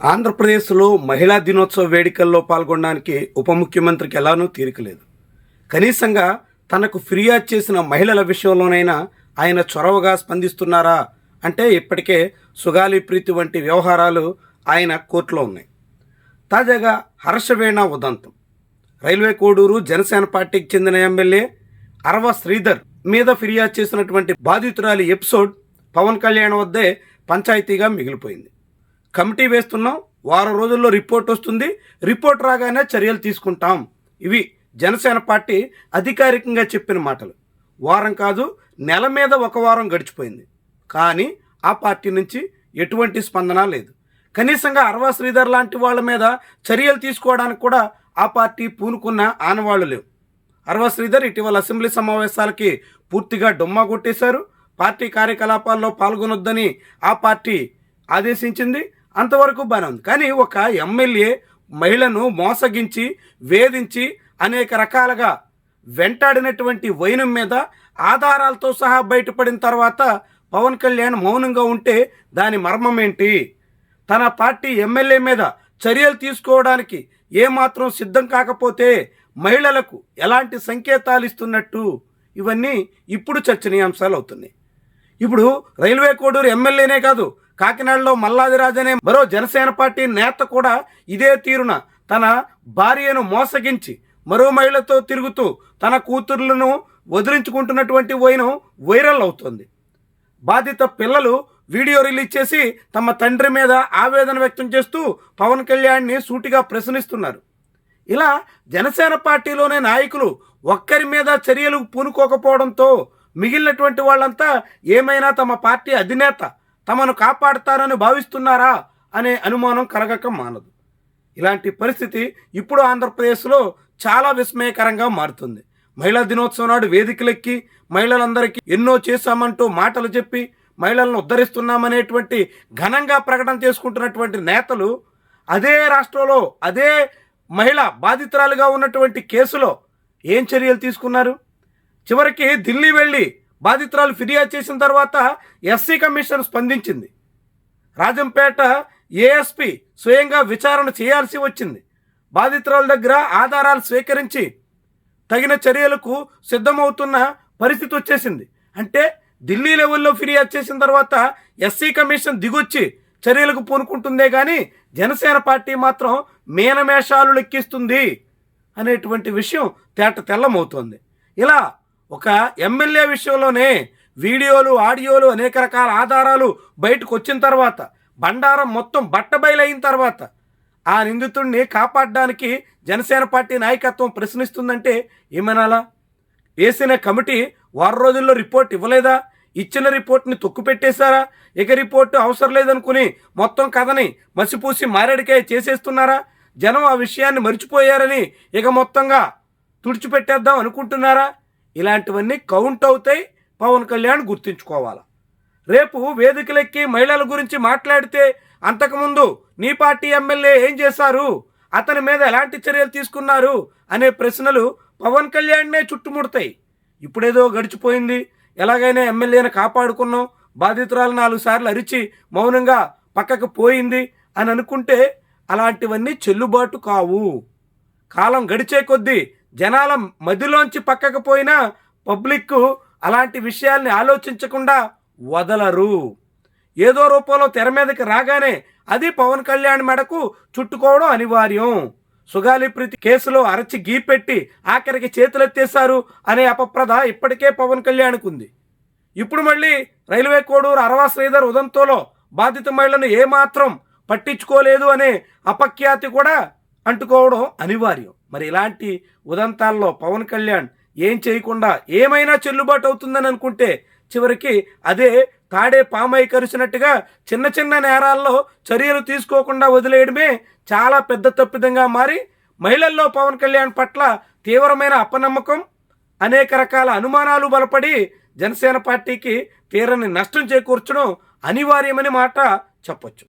ఆంధ్రప్రదేశ్లో మహిళా దినోత్సవ వేడుకల్లో పాల్గొనడానికి ఉప ముఖ్యమంత్రికి ఎలానూ తీరికలేదు. కనీసంగా తనకు ఫిర్యాదు చేసిన మహిళల విషయంలోనైనా ఆయన చొరవగా స్పందిస్తున్నారా అంటే ఇప్పటికే సుగాలి ప్రీతి వంటి వ్యవహారాలు ఆయన కోర్టులో ఉన్నాయి. తాజాగా హర్షవేణ ఉదంతం, రైల్వే కోడూరు జనసేన పార్టీకి చెందిన ఎమ్మెల్యే అరవ శ్రీధర్ మీద ఫిర్యాదు చేసినటువంటి బాధితురాలి ఎపిసోడ్ పవన్ కళ్యాణ్ వద్దే పంచాయతీగా మిగిలిపోయింది. కమిటీ వేస్తున్నాం, వారం రోజుల్లో రిపోర్ట్ వస్తుంది, రిపోర్ట్ రాగానే చర్యలు తీసుకుంటాం. ఇవి జనసేన పార్టీ అధికారికంగా చెప్పిన మాటలు. వారం కాదు, నెల మీద ఒక వారం గడిచిపోయింది. కానీ ఆ పార్టీ నుంచి ఎటువంటి స్పందన లేదు. కనీసంగా అరవ శ్రీధర్ లాంటి వాళ్ళ మీద చర్యలు తీసుకోవడానికి కూడా ఆ పార్టీ పూనుకున్న ఆనవాళ్లు లేవు. అరవ శ్రీధర్ ఇటీవల అసెంబ్లీ సమావేశాలకి పూర్తిగా డొమ్మా కొట్టేశారు. పార్టీ కార్యకలాపాల్లో పాల్గొనొద్దని ఆ పార్టీ ఆదేశించింది. అంతవరకు బాగానే ఉంది. కానీ ఒక ఎమ్మెల్యే మహిళను మోసగించి వేధించి అనేక రకాలుగా వెంటాడినటువంటి వైనం మీద ఆధారాలతో సహా బయటపడిన తర్వాత పవన్ కళ్యాణ్ మౌనంగా ఉంటే దాని మర్మం ఏంటి? తన పార్టీ ఎమ్మెల్యే మీద చర్యలు తీసుకోవడానికి ఏమాత్రం సిద్ధం కాకపోతే మహిళలకు ఎలాంటి సంకేతాలు ఇస్తున్నట్టు? ఇవన్నీ ఇప్పుడు చర్చనీయాంశాలు అవుతున్నాయి. ఇప్పుడు రైల్వే కోడూరు ఎమ్మెల్యేనే కాదు, కాకినాడలో మల్లాదిరాజ్ అనే మరో జనసేన పార్టీ నేత కూడా ఇదే తీరున తన భార్యను మోసగించి మరో మహిళతో తిరుగుతూ తన కూతుర్లను వదిలించుకుంటున్నటువంటి వైనం వైరల్ అవుతుంది. బాధిత పిల్లలు వీడియో రిలీజ్ చేసి తమ తండ్రి మీద ఆవేదన వ్యక్తం చేస్తూ పవన్ కళ్యాణ్ని సూటిగా ప్రశ్నిస్తున్నారు. ఇలా జనసేన పార్టీలోనే నాయకులు ఒక్కరి మీద చర్యలు పూనుకోకపోవడంతో మిగిలినటువంటి వాళ్ళంతా ఏమైనా తమ పార్టీ అధినేత తమను కాపాడుతారని భావిస్తున్నారా అనే అనుమానం కలగక మానదు. ఇలాంటి పరిస్థితి ఇప్పుడు ఆంధ్రప్రదేశ్లో చాలా విస్మయకరంగా మారుతుంది. మహిళా దినోత్సవం నాడు వేదికలెక్కి మహిళలందరికీ ఎన్నో చేశామంటూ మాటలు చెప్పి మహిళలను ఉద్ధరిస్తున్నామనేటువంటి ఘనంగా ప్రకటన చేసుకుంటున్నటువంటి నేతలు అదే రాష్ట్రంలో అదే మహిళ బాధితురాలుగా ఉన్నటువంటి కేసులో ఏం చర్యలు తీసుకున్నారు? చివరికి ఢిల్లీ వెళ్ళి బాధితురాలు ఫిర్యాదు చేసిన తర్వాత ఎస్సీ కమిషన్ స్పందించింది. రాజంపేట ఏఎస్పీ స్వయంగా విచారణ చేయాల్సి వచ్చింది. బాధితురాల దగ్గర ఆధారాలు స్వీకరించి తగిన చర్యలకు సిద్ధమవుతున్న పరిస్థితి వచ్చేసింది. అంటే ఢిల్లీ లెవెల్లో ఫిర్యాదు చేసిన తర్వాత ఎస్సీ కమిషన్ దిగొచ్చి చర్యలకు పూనుకుంటుందే కానీ జనసేన పార్టీ మాత్రం మీనమేషాలు లెక్కిస్తుంది అనేటువంటి విషయం తెల్లమవుతోంది. ఇలా ఒక ఎమ్మెల్యే విషయంలోనే వీడియోలు, ఆడియోలు, అనేక రకాల ఆధారాలు బయటకు వచ్చిన తర్వాత, బండారం మొత్తం బట్టబయలైన తర్వాత ఆ నిందితుడిని కాపాడడానికి జనసేన పార్టీ నాయకత్వం ప్రశ్నిస్తుందంటే ఏమనాలా? వేసిన కమిటీ వారం రోజుల్లో రిపోర్ట్ ఇవ్వలేదా? ఇచ్చిన రిపోర్ట్ని తొక్కుపెట్టేశారా? ఇక రిపోర్టు అవసరం లేదనుకుని మొత్తం కథని మసిపూసి మారేడికాయ చేసేస్తున్నారా? జనం ఆ విషయాన్ని మర్చిపోయారని ఇక మొత్తంగా తుడిచిపెట్టేద్దాం అనుకుంటున్నారా? ఇలాంటివన్నీ కౌంట్ అవుతాయి. పవన్ కళ్యాణ్ గుర్తుంచుకోవాలి. రేపు వేదికలెక్కి మహిళల గురించి మాట్లాడితే అంతకుముందు నీ పార్టీ ఎమ్మెల్యే ఏం చేశారు, అతని మీద ఎలాంటి చర్యలు తీసుకున్నారు అనే ప్రశ్నలు పవన్ కళ్యాణ్నే చుట్టుముడతాయి. ఇప్పుడేదో గడిచిపోయింది, ఎలాగైనా ఎమ్మెల్యేని కాపాడుకున్నాం, బాధితురాలు 4 సార్లు అరిచి మౌనంగా పక్కకు పోయింది అని అనుకుంటే అలాంటివన్నీ చెల్లుబాటు కావు. కాలం గడిచే కొద్దీ జనాల మధ్యలోంచి పక్కకు పోయినా పబ్లిక్ అలాంటి విషయాల్ని ఆలోచించకుండా వదలరు. ఏదో రూపంలో తెర మీదకి రాగానే అది పవన్ కళ్యాణ్ మెడకు చుట్టుకోవడం అనివార్యం. సుగాలి ప్రీతి కేసులో అరచి గీపెట్టి ఆఖరికి చేతులెత్తేశారు అనే అపప్రద ఇప్పటికే పవన్ కళ్యాణ్కు ఉంది. ఇప్పుడు మళ్ళీ రైల్వే కోడూరు అరవ శ్రీధర్ ఉదంతంలో బాధిత మహిళను ఏమాత్రం పట్టించుకోలేదు అనే అపఖ్యాతి కూడా అంటుకోవడం అనివార్యం. మరి ఇలాంటి ఉదంతాల్లో పవన్ కళ్యాణ్ ఏం చేయకుండా ఏమైనా చెల్లుబాటు అవుతుందని అనుకుంటే చివరికి అదే తాడే పామై కరిచినట్టుగా చిన్న చిన్న నేరాల్లో చర్యలు తీసుకోకుండా వదిలేయడమే చాలా పెద్ద తప్పిదంగా మారి మహిళల్లో పవన్ కళ్యాణ్ పట్ల తీవ్రమైన అపనమ్మకం, అనేక రకాల అనుమానాలు బలపడి జనసేన పార్టీకి తీరని నష్టం చేకూర్చడం అనివార్యమని మాట చెప్పొచ్చు.